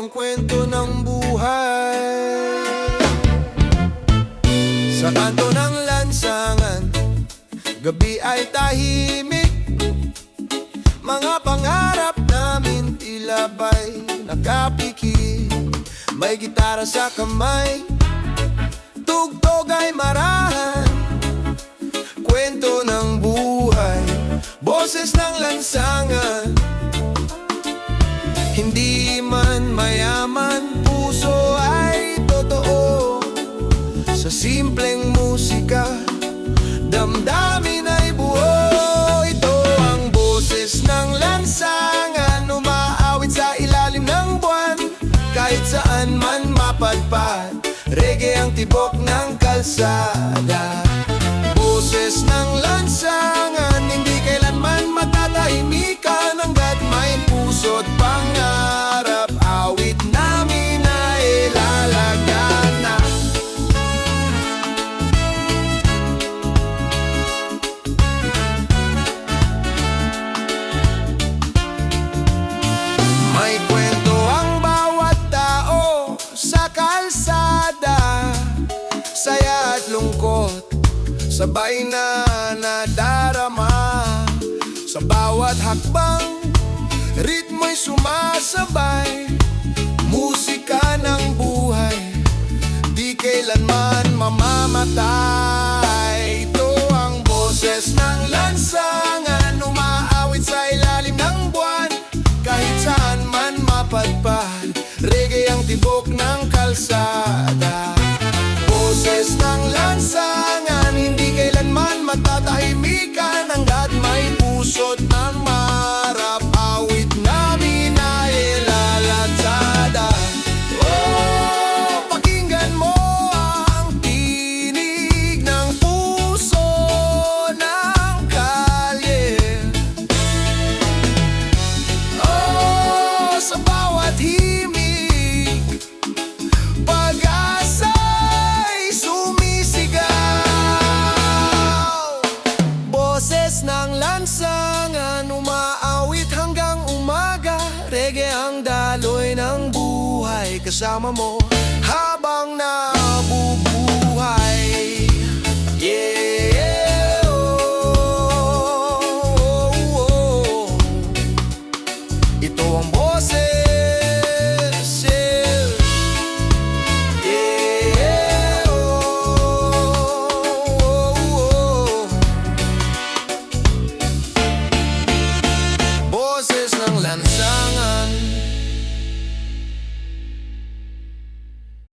ang kwento ng buhay. Sa kanto ng lansangan, gabi ay tahimik. Mga pangarap namin tila ba'y nakapikit. May gitara sa kamay, tugtog ay marahan. Kwento ng buhay, boses ng lansangan. Hindi man mayaman, puso ay totoo. Sa simpleng musika, damdamin ay buo. Ito ang boses ng lansangan, umaawit sa ilalim ng buwan. Kahit saan man mapadpad, reggae ang tibok ng kalsada. Boses ng lansangan, hindi kailanman matatahimikan. Hanggat may puso't pangarap, awit namin ay lalagana. May kwento ang bawat tao sa kalsada, saya at lungkot sabay na nadarama. Sa bawat hakbang, ritmo'y sumasabay. Musika ng buhay, di kailanman mamamatay. Ito ang boses ng lansangan, umaawit sa ilalim ng buwan. Kahit saan man mapadpad, reggae ang tibok ng kalsada. Boses ng lansangan, hindi kailanman matatahimikan. Hanggat may puso't ng marap, awit namin ay lalatsada. Oh, pakinggan mo ang tinig ng puso ng kalye. Oh, sa bawat himig, pag-asa'y sumisigaw. Boses ng lansangan, umaawit hanggang umaga. Reggae ang daloy ng buhay, kasama mo